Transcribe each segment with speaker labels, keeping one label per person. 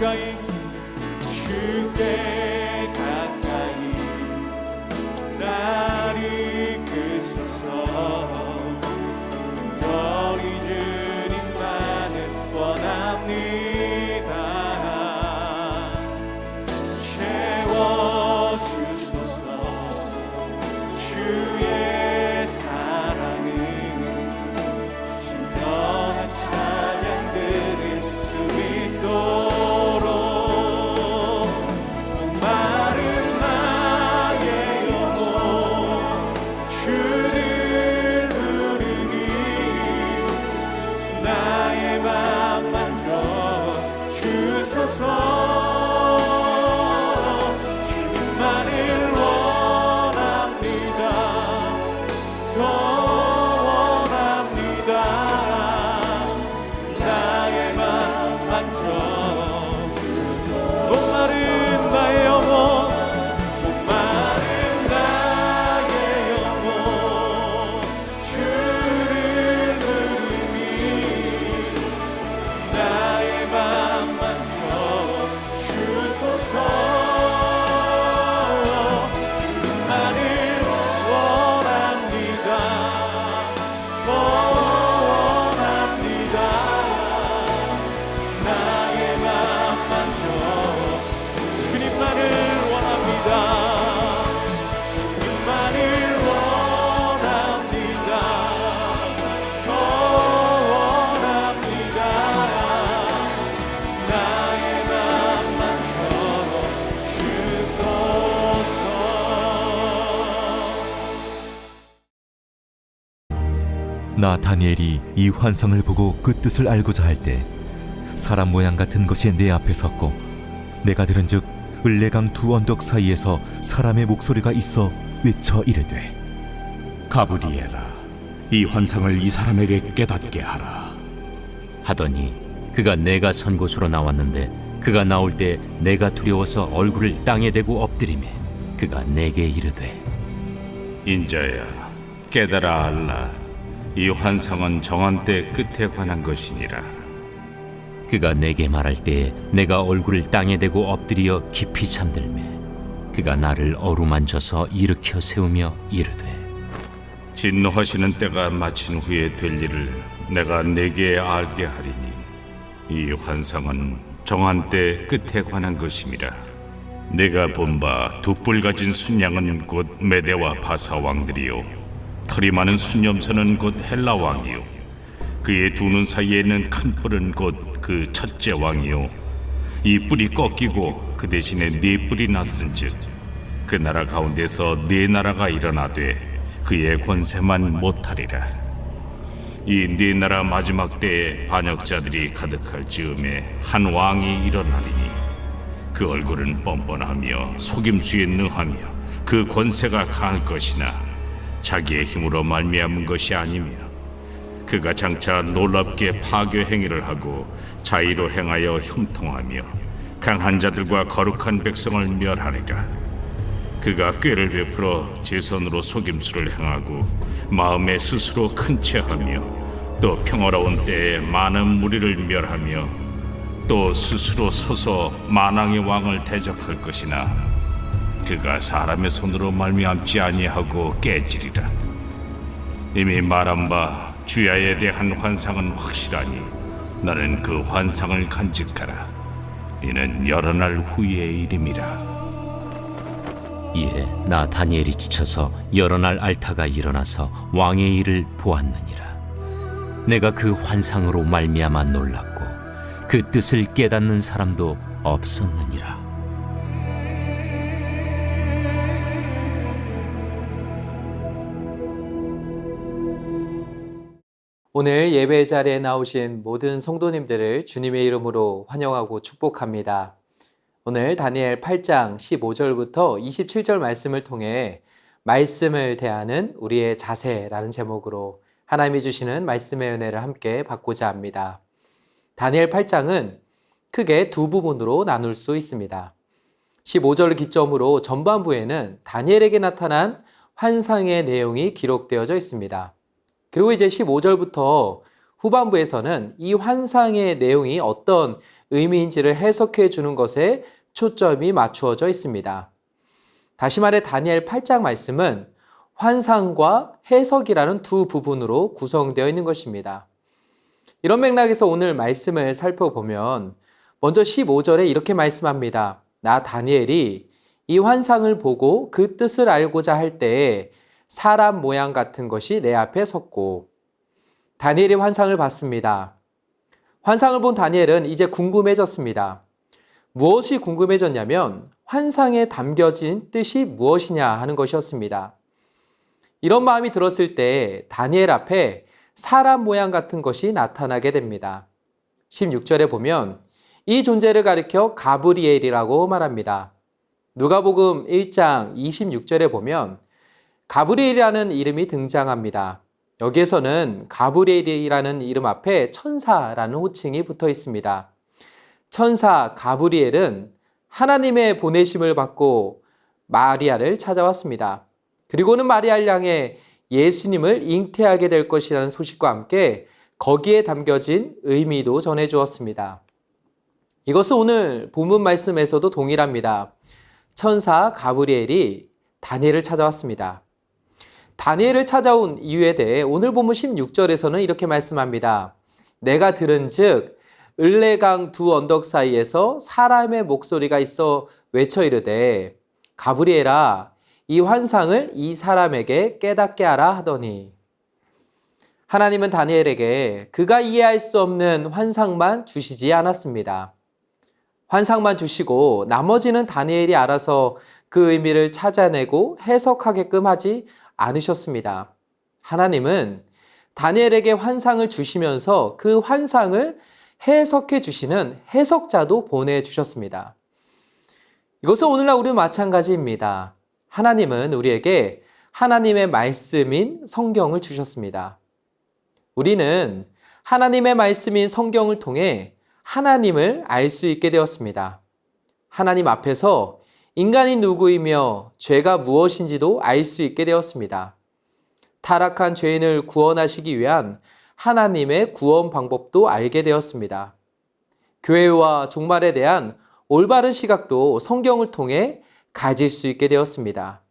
Speaker 1: 가까이 주께 가까이 날 이끄소서. 저희 주님만을 원합니다. 채워주소서. 주의 사랑은 신선한 찬양들을 수 있도록 목마른 나의 영혼 주를 부르니 나의 맘 만져 주소서. 주님만을 원합니다. 더 원합니다. 나의 맘 만져 주소서. 목마른 나의 영혼 목마른 나의 영혼 주를 부르니 나의 맘 만져 주소서. 주님만을 원합니다. 더 원합니다. 나의 맘 만져 주님만을 원합니다. 주님만을 원합니다. 더 원합니다. 나의 맘 만져 주소서.
Speaker 2: 나 다니엘이 이 환상을 보고 그 뜻을 알고자 할 때 사람 모양 같은 것이 내 앞에 섰고 내가 들은즉 을레강 두 언덕 사이에서 사람의 목소리가 있어 외쳐 이르되
Speaker 3: 가브리엘아, 이 환상을 이 사람에게 깨닫게 하라.
Speaker 4: 하더니 그가 내가 선 곳으로 나왔는데 그가 나올 때 내가 두려워서 얼굴을 땅에 대고 엎드리매 그가 내게 이르되
Speaker 3: 인자야, 깨달아 알라. 이 환상은 정한 때 끝에 관한 것이니라.
Speaker 4: 그가 내게 말할 때 내가 얼굴을 땅에 대고 엎드려 깊이 잠들매 그가 나를 어루만져서 일으켜 세우며 이르되
Speaker 3: 진노하시는 때가 마친 후에 될 일을 내가 내게 알게 하리니 이 환상은 정한 때 끝에 관한 것임이라. 내가 본 바 두 뿔 가진 순양은 곧 메대와 바사 왕들이요 털이 많은 순염소는 곧 헬라 왕이요 그의 두 눈 사이에는 큰 뿔은 곧 그 첫째 왕이요 이 뿔이 꺾이고 그 대신에 네 뿔이 났은즉 그 나라 가운데서 네 나라가 일어나되 그의 권세만 못하리라. 이 네 나라 마지막 때에 반역자들이 가득할 즈음에 한 왕이 일어나리니 그 얼굴은 뻔뻔하며 속임수에 능하며 그 권세가 강할 것이나 자기의 힘으로 말미암은 것이 아니며 그가 장차 놀랍게 파괴 행위를 하고 자의로 행하여 형통하며 강한 자들과 거룩한 백성을 멸하리라. 그가 꾀를 베풀어 제 손으로 속임수를 행하고 마음에 스스로 큰 체하며 또 평화로운 때에 많은 무리를 멸하며 또 스스로 서서 만왕의 왕을 대적할 것이나 그가 사람의 손으로 말미암지 아니하고 깨지리라. 이미 말한 바 주야에 대한 환상은 확실하니 너는 그 환상을 간직하라. 이는 여러 날 후의 일임이라.
Speaker 4: 이에 나 다니엘이 지쳐서 여러 날 앓다가 일어나서 왕의 일을 보았느니라. 내가 그 환상으로 말미암아 놀랐고 그 뜻을 깨닫는 사람도 없었느니라.
Speaker 5: 오늘 예배 자리에 나오신 모든 성도님들을 주님의 이름으로 환영하고 축복합니다. 오늘 다니엘 8장 15절부터 27절 말씀을 통해 말씀을 대하는 우리의 자세라는 제목으로 하나님이 주시는 말씀의 은혜를 함께 받고자 합니다. 다니엘 8장은 크게 두 부분으로 나눌 수 있습니다. 15절을 기점으로 전반부에는 다니엘에게 나타난 환상의 내용이 기록되어져 있습니다. 그리고 이제 15절부터 후반부에서는 이 환상의 내용이 어떤 의미인지를 해석해 주는 것에 초점이 맞추어져 있습니다. 다시 말해 다니엘 8장 말씀은 환상과 해석이라는 두 부분으로 구성되어 있는 것입니다. 이런 맥락에서 오늘 말씀을 살펴보면 먼저 15절에 이렇게 말씀합니다. 나 다니엘이 이 환상을 보고 그 뜻을 알고자 할 때에 사람 모양 같은 것이 내 앞에 섰고, 다니엘이 환상을 봤습니다. 환상을 본 다니엘은 이제 궁금해졌습니다. 무엇이 궁금해졌냐면 환상에 담겨진 뜻이 무엇이냐 하는 것이었습니다. 이런 마음이 들었을 때 다니엘 앞에 사람 모양 같은 것이 나타나게 됩니다. 16절에 보면 이 존재를 가리켜 가브리엘이라고 말합니다. 누가복음 1장 26절에 보면 가브리엘이라는 이름이 등장합니다. 여기에서는 가브리엘이라는 이름 앞에 천사라는 호칭이 붙어 있습니다. 천사 가브리엘은 하나님의 보내심을 받고 마리아를 찾아왔습니다. 그리고는 마리아를 향해 예수님을 잉태하게 될 것이라는 소식과 함께 거기에 담겨진 의미도 전해 주었습니다. 이것은 오늘 본문 말씀에서도 동일합니다. 천사 가브리엘이 다니엘을 찾아왔습니다. 다니엘을 찾아온 이유에 대해 오늘 본문 16절에서는 이렇게 말씀합니다. 내가 들은즉 을레강 두 언덕 사이에서 사람의 목소리가 있어 외쳐 이르되 가브리엘아 이 환상을 이 사람에게 깨닫게 하라 하더니, 하나님은 다니엘에게 그가 이해할 수 없는 환상만 주시지 않았습니다. 환상만 주시고 나머지는 다니엘이 알아서 그 의미를 찾아내고 해석하게끔 하지 않으셨습니다. 하나님은 다니엘에게 환상을 주시면서 그 환상을 해석해 주시는 해석자도 보내주셨습니다. 이것은 오늘날 우리도 마찬가지입니다. 하나님은 우리에게 하나님의 말씀인 성경을 주셨습니다. 우리는 하나님의 말씀인 성경을 통해 하나님을 알 수 있게 되었습니다. 하나님 앞에서 인간이 누구이며 죄가 무엇인지도 알 수 있게 되었습니다. 타락한 죄인을 구원하시기 위한 하나님의 구원 방법도 알게 되었습니다. 교회와 종말에 대한 올바른 시각도 성경을 통해 가질 수 있게 되었습니다.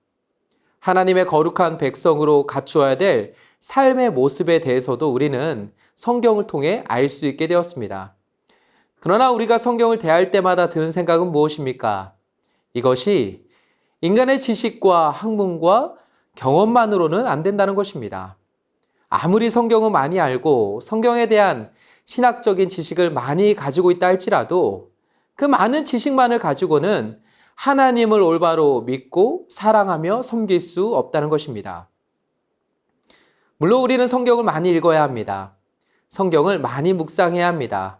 Speaker 5: 하나님의 거룩한 백성으로 갖추어야 될 삶의 모습에 대해서도 우리는 성경을 통해 알 수 있게 되었습니다. 그러나 우리가 성경을 대할 때마다 드는 생각은 무엇입니까? 이것이 인간의 지식과 학문과 경험만으로는 안 된다는 것입니다. 아무리 성경을 많이 알고 성경에 대한 신학적인 지식을 많이 가지고 있다 할지라도 그 많은 지식만을 가지고는 하나님을 올바로 믿고 사랑하며 섬길 수 없다는 것입니다. 물론 우리는 성경을 많이 읽어야 합니다. 성경을 많이 묵상해야 합니다.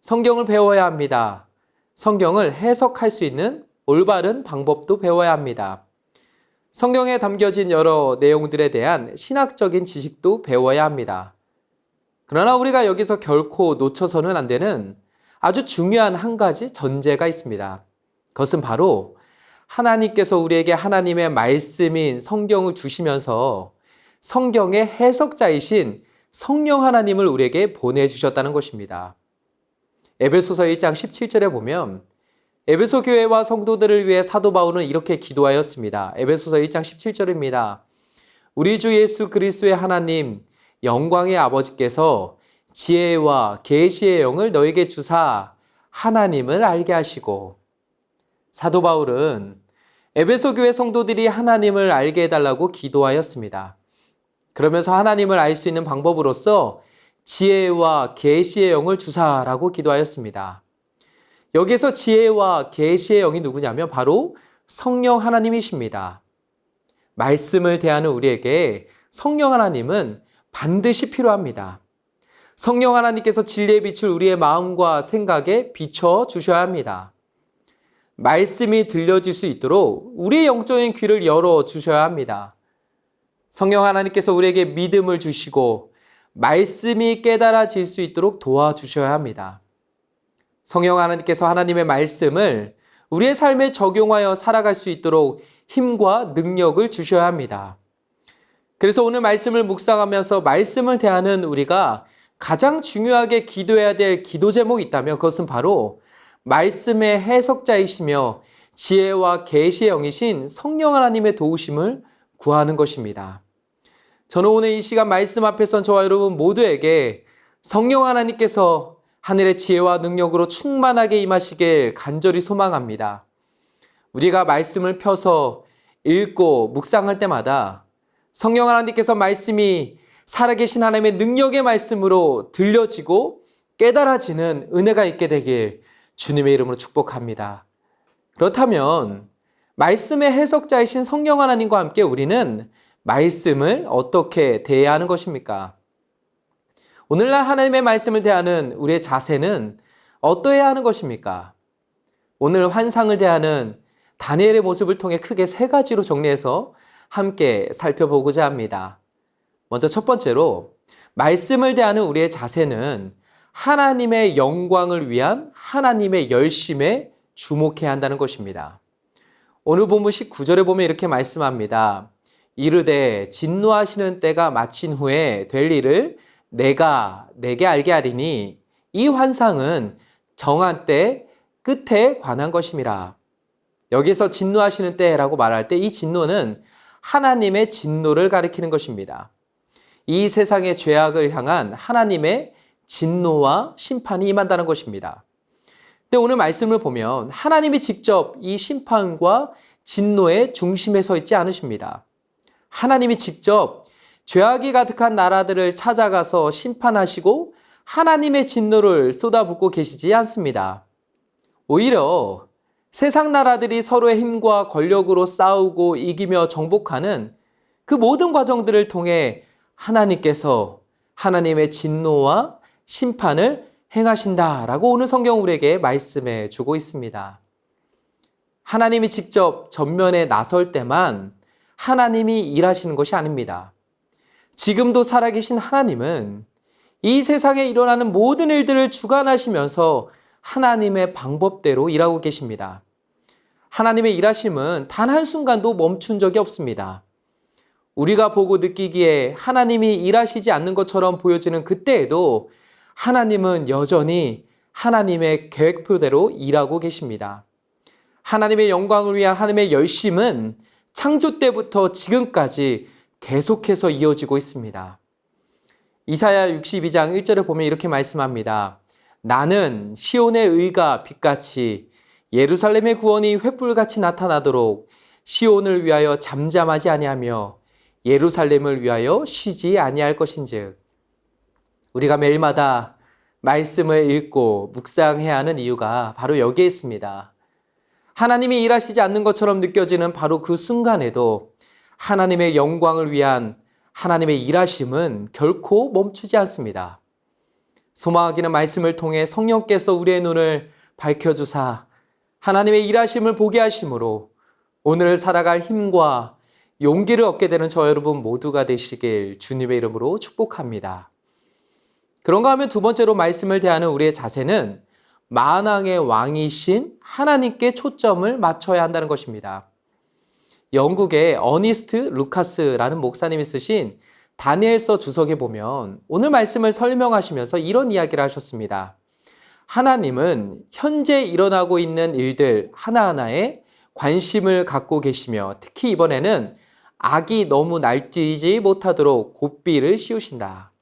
Speaker 5: 성경을 배워야 합니다. 성경을 해석할 수 있는 올바른 방법도 배워야 합니다. 성경에 담겨진 여러 내용들에 대한 신학적인 지식도 배워야 합니다. 그러나 우리가 여기서 결코 놓쳐서는 안 되는 아주 중요한 한 가지 전제가 있습니다. 그것은 바로 하나님께서 우리에게 하나님의 말씀인 성경을 주시면서 성경의 해석자이신 성령 하나님을 우리에게 보내주셨다는 것입니다. 에베소서 1장 17절에 보면 에베소 교회와 성도들을 위해 사도 바울은 이렇게 기도하였습니다. 에베소서 1장 17절입니다. 우리 주 예수 그리스도의 하나님 영광의 아버지께서 지혜와 계시의 영을 너에게 주사 하나님을 알게 하시고, 사도 바울은 에베소 교회 성도들이 하나님을 알게 해달라고 기도하였습니다. 그러면서 하나님을 알 수 있는 방법으로서 지혜와 계시의 영을 주사라고 기도하였습니다. 여기서 지혜와 계시의 영이 누구냐면 바로 성령 하나님이십니다. 말씀을 대하는 우리에게 성령 하나님은 반드시 필요합니다. 성령 하나님께서 진리의 빛을 우리의 마음과 생각에 비춰 주셔야 합니다. 말씀이 들려질 수 있도록 우리의 영적인 귀를 열어 주셔야 합니다. 성령 하나님께서 우리에게 믿음을 주시고 말씀이 깨달아질 수 있도록 도와주셔야 합니다. 성령 하나님께서 하나님의 말씀을 우리의 삶에 적용하여 살아갈 수 있도록 힘과 능력을 주셔야 합니다. 그래서 오늘 말씀을 묵상하면서 말씀을 대하는 우리가 가장 중요하게 기도해야 될 기도 제목이 있다면 그것은 바로 말씀의 해석자이시며 지혜와 계시의 영이신 성령 하나님의 도우심을 구하는 것입니다. 저는 오늘 이 시간 말씀 앞에선 저와 여러분 모두에게 성령 하나님께서 하늘의 지혜와 능력으로 충만하게 임하시길 간절히 소망합니다. 우리가 말씀을 펴서 읽고 묵상할 때마다 성령 하나님께서 말씀이 살아계신 하나님의 능력의 말씀으로 들려지고 깨달아지는 은혜가 있게 되길 주님의 이름으로 축복합니다. 그렇다면 말씀의 해석자이신 성령 하나님과 함께 우리는 말씀을 어떻게 대해야 하는 것입니까? 오늘날 하나님의 말씀을 대하는 우리의 자세는 어떠해야 하는 것입니까? 오늘 환상을 대하는 다니엘의 모습을 통해 크게 세 가지로 정리해서 함께 살펴보고자 합니다. 먼저 첫 번째로 말씀을 대하는 우리의 자세는 하나님의 영광을 위한 하나님의 열심에 주목해야 한다는 것입니다. 오늘 본문 19절에 보면 이렇게 말씀합니다. 이르되 진노하시는 때가 마친 후에 될 일을 내가 내게 알게 하리니 이 환상은 정한 때 끝에 관한 것임이라. 여기서 진노하시는 때라고 말할 때 이 진노는 하나님의 진노를 가리키는 것입니다. 이 세상의 죄악을 향한 하나님의 진노와 심판이 임한다는 것입니다. 근데 오늘 말씀을 보면 하나님이 직접 이 심판과 진노의 중심에 서 있지 않으십니다. 하나님이 직접 죄악이 가득한 나라들을 찾아가서 심판하시고 하나님의 진노를 쏟아붓고 계시지 않습니다. 오히려 세상 나라들이 서로의 힘과 권력으로 싸우고 이기며 정복하는 그 모든 과정들을 통해 하나님께서 하나님의 진노와 심판을 행하신다라고 오늘 성경 우리에게 말씀해 주고 있습니다. 하나님이 직접 전면에 나설 때만 하나님이 일하시는 것이 아닙니다. 지금도 살아계신 하나님은 이 세상에 일어나는 모든 일들을 주관하시면서 하나님의 방법대로 일하고 계십니다. 하나님의 일하심은 단 한순간도 멈춘 적이 없습니다. 우리가 보고 느끼기에 하나님이 일하시지 않는 것처럼 보여지는 그때에도 하나님은 여전히 하나님의 계획표대로 일하고 계십니다. 하나님의 영광을 위한 하나님의 열심은 창조 때부터 지금까지 계속해서 이어지고 있습니다. 이사야 62장 1절에 보면 이렇게 말씀합니다. 나는 시온의 의가 빛같이 예루살렘의 구원이 횃불같이 나타나도록 시온을 위하여 잠잠하지 아니하며 예루살렘을 위하여 쉬지 아니할 것인즉. 우리가 매일마다 말씀을 읽고 묵상해야 하는 이유가 바로 여기에 있습니다. 하나님이 일하시지 않는 것처럼 느껴지는 바로 그 순간에도 하나님의 영광을 위한 하나님의 일하심은 결코 멈추지 않습니다. 소망하기는 말씀을 통해 성령께서 우리의 눈을 밝혀주사 하나님의 일하심을 보게 하심으로 오늘을 살아갈 힘과 용기를 얻게 되는 저 여러분 모두가 되시길 주님의 이름으로 축복합니다. 그런가 하면 두 번째로 말씀을 대하는 우리의 자세는 만왕의 왕이신 하나님께 초점을 맞춰야 한다는 것입니다. 영국의 어니스트 루카스라는 목사님이 쓰신 다니엘서 주석에 보면 오늘 말씀을 설명하시면서 이런 이야기를 하셨습니다. 하나님은 현재 일어나고 있는 일들 하나하나에 관심을 갖고 계시며 특히 이번에는 악이 너무 날뛰지 못하도록 고삐를 씌우신다.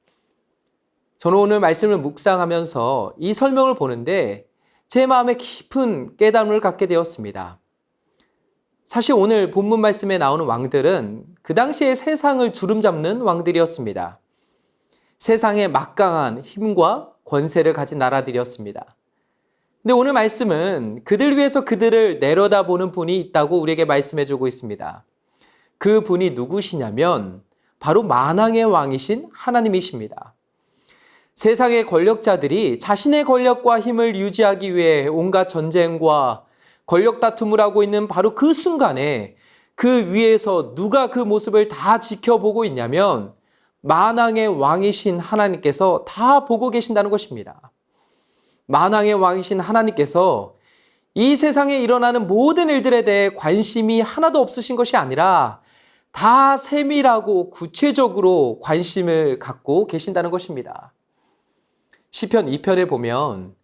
Speaker 5: 저는 오늘 말씀을 묵상하면서 이 설명을 보는데 제 마음에 깊은 깨달음을 갖게 되었습니다. 사실 오늘 본문 말씀에 나오는 왕들은 그 당시에 세상을 주름잡는 왕들이었습니다. 세상에 막강한 힘과 권세를 가진 나라들이었습니다. 근데 오늘 말씀은 그들 위해서 그들을 내려다보는 분이 있다고 우리에게 말씀해 주고 있습니다. 그 분이 누구시냐면 바로 만왕의 왕이신 하나님이십니다. 세상의 권력자들이 자신의 권력과 힘을 유지하기 위해 온갖 전쟁과 권력 다툼을 하고 있는 바로 그 순간에 그 위에서 누가 그 모습을 다 지켜보고 있냐면 만왕의 왕이신 하나님께서 다 보고 계신다는 것입니다. 만왕의 왕이신 하나님께서 이 세상에 일어나는 모든 일들에 대해 관심이 하나도 없으신 것이 아니라 다 세밀하고 구체적으로 관심을 갖고 계신다는 것입니다. 시편 2편에 보면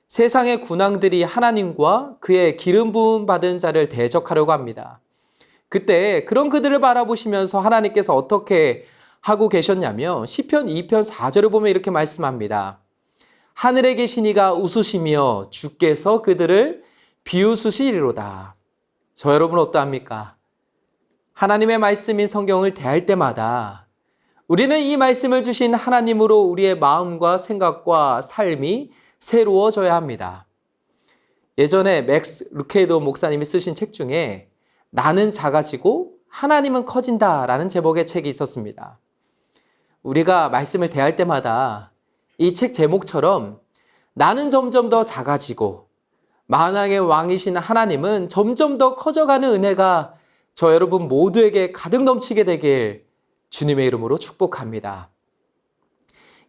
Speaker 5: 세상의 군왕들이 하나님과 그의 기름 부음 받은 자를 대적하려고 합니다. 그때 그런 그들을 바라보시면서 하나님께서 어떻게 하고 계셨냐면 시편 2편 4절을 보면 이렇게 말씀합니다. 하늘에 계신 이가 웃으시며 주께서 그들을 비웃으시리로다. 저 여러분 어떠합니까? 하나님의 말씀인 성경을 대할 때마다 우리는 이 말씀을 주신 하나님으로 우리의 마음과 생각과 삶이 새로워져야 합니다. 예전에 맥스 루케이더 목사님이 쓰신 책 중에 나는 작아지고 하나님은 커진다라는 제목의 책이 있었습니다. 우리가 말씀을 대할 때마다 이 책 제목처럼 나는 점점 더 작아지고 만왕의 왕이신 하나님은 점점 더 커져가는 은혜가 저 여러분 모두에게 가득 넘치게 되길 주님의 이름으로 축복합니다.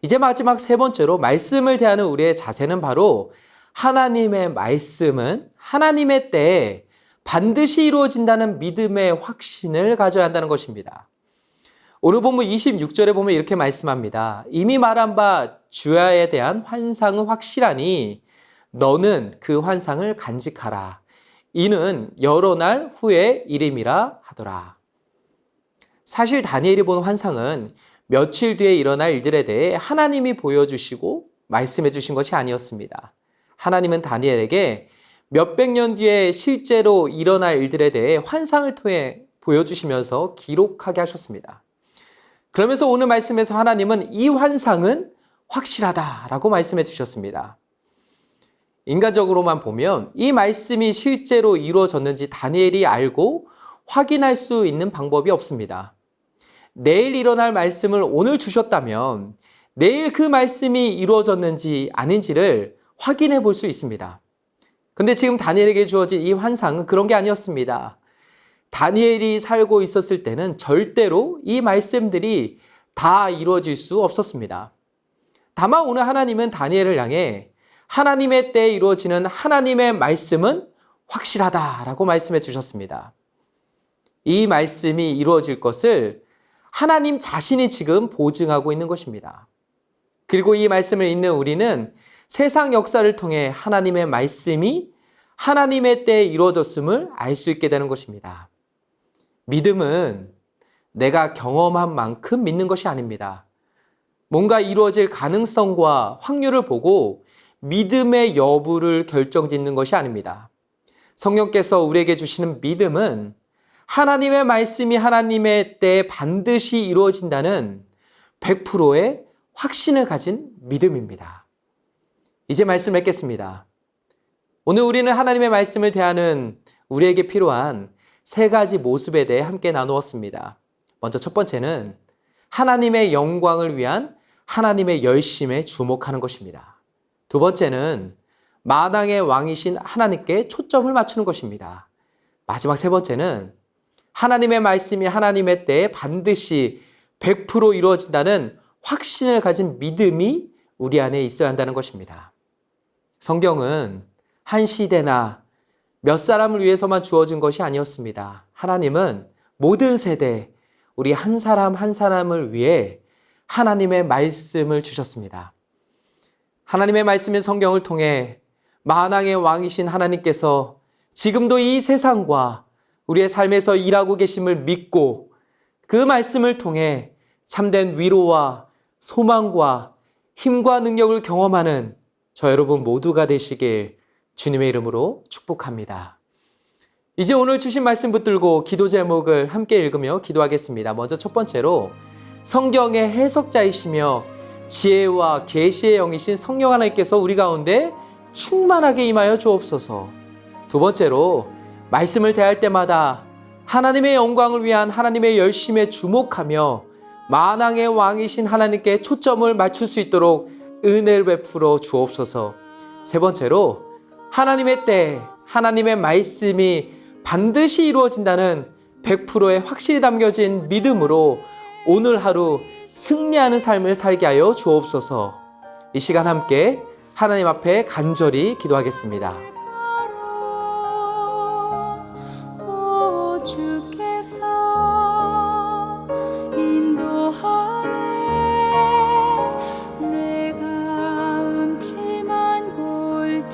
Speaker 5: 이제 마지막 세 번째로 말씀을 대하는 우리의 자세는 바로 하나님의 말씀은 하나님의 때에 반드시 이루어진다는 믿음의 확신을 가져야 한다는 것입니다. 오늘 본문 26절에 보면 이렇게 말씀합니다. 이미 말한 바 주야에 대한 환상은 확실하니 너는 그 환상을 간직하라. 이는 여러 날 후의 일임이라 하더라. 사실 다니엘이 본 환상은 며칠 뒤에 일어날 일들에 대해 하나님이 보여주시고 말씀해 주신 것이 아니었습니다. 하나님은 다니엘에게 몇백 년 뒤에 실제로 일어날 일들에 대해 환상을 통해 보여주시면서 기록하게 하셨습니다. 그러면서 오늘 말씀에서 하나님은 이 환상은 확실하다라고 말씀해 주셨습니다. 인간적으로만 보면 이 말씀이 실제로 이루어졌는지 다니엘이 알고 확인할 수 있는 방법이 없습니다. 내일 일어날 말씀을 오늘 주셨다면 내일 그 말씀이 이루어졌는지 아닌지를 확인해 볼 수 있습니다. 근데 지금 다니엘에게 주어진 이 환상은 그런 게 아니었습니다. 다니엘이 살고 있었을 때는 절대로 이 말씀들이 다 이루어질 수 없었습니다. 다만 오늘 하나님은 다니엘을 향해 하나님의 때에 이루어지는 하나님의 말씀은 확실하다라고 말씀해 주셨습니다. 이 말씀이 이루어질 것을 하나님 자신이 지금 보증하고 있는 것입니다. 그리고 이 말씀을 읽는 우리는 세상 역사를 통해 하나님의 말씀이 하나님의 때에 이루어졌음을 알 수 있게 되는 것입니다. 믿음은 내가 경험한 만큼 믿는 것이 아닙니다. 뭔가 이루어질 가능성과 확률을 보고 믿음의 여부를 결정짓는 것이 아닙니다. 성령께서 우리에게 주시는 믿음은 하나님의 말씀이 하나님의 때에 반드시 이루어진다는 100%의 확신을 가진 믿음입니다. 이제 말씀 읽겠습니다. 오늘 우리는 하나님의 말씀을 대하는 우리에게 필요한 세 가지 모습에 대해 함께 나누었습니다. 먼저 첫 번째는 하나님의 영광을 위한 하나님의 열심에 주목하는 것입니다. 두 번째는 만왕의 왕이신 하나님께 초점을 맞추는 것입니다. 마지막 세 번째는 하나님의 말씀이 하나님의 때에 반드시 100% 이루어진다는 확신을 가진 믿음이 우리 안에 있어야 한다는 것입니다. 성경은 한 시대나 몇 사람을 위해서만 주어진 것이 아니었습니다. 하나님은 모든 세대, 우리 한 사람 한 사람을 위해 하나님의 말씀을 주셨습니다. 하나님의 말씀인 성경을 통해 만왕의 왕이신 하나님께서 지금도 이 세상과 우리의 삶에서 일하고 계심을 믿고 그 말씀을 통해 참된 위로와 소망과 힘과 능력을 경험하는 저 여러분 모두가 되시길 주님의 이름으로 축복합니다. 이제 오늘 주신 말씀 붙들고 기도 제목을 함께 읽으며 기도하겠습니다. 먼저 첫 번째로 성경의 해석자이시며 지혜와 계시의 영이신 성령 하나님께서 우리 가운데 충만하게 임하여 주옵소서. 두 번째로 말씀을 대할 때마다 하나님의 영광을 위한 하나님의 열심에 주목하며 만왕의 왕이신 하나님께 초점을 맞출 수 있도록 은혜를 베풀어 주옵소서. 세 번째로 하나님의 때 하나님의 말씀이 반드시 이루어진다는 100%의 확실히 담겨진 믿음으로 오늘 하루 승리하는 삶을 살게 하여 주옵소서. 이 시간 함께 하나님 앞에 간절히 기도하겠습니다.
Speaker 6: 주께서 인도하네. 내가 음침한 골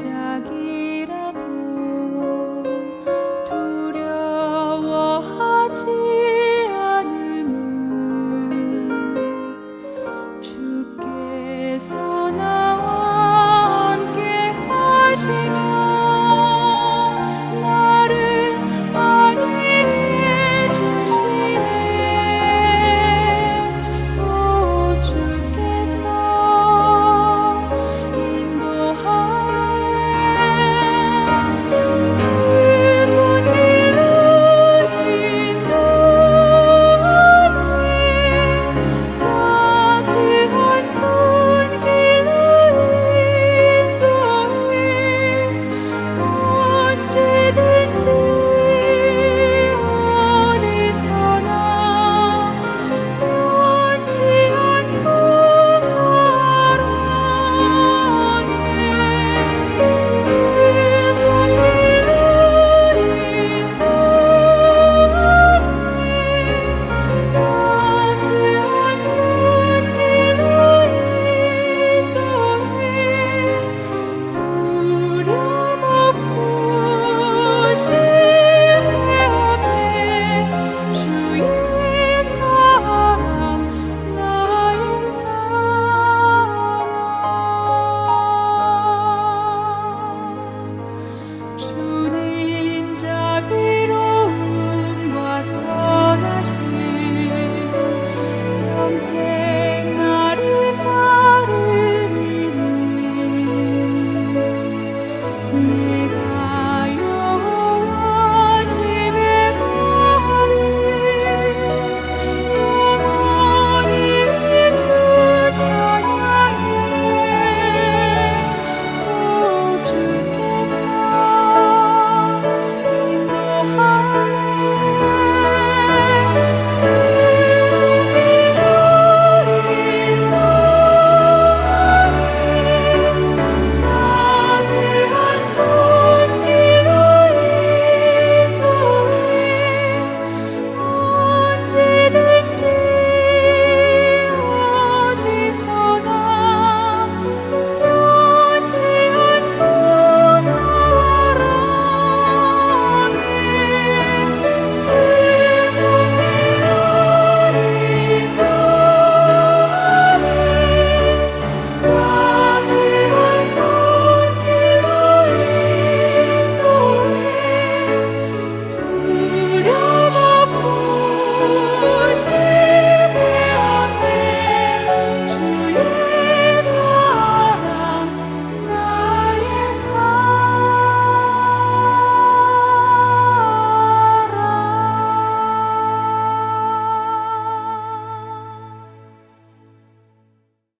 Speaker 6: 밤새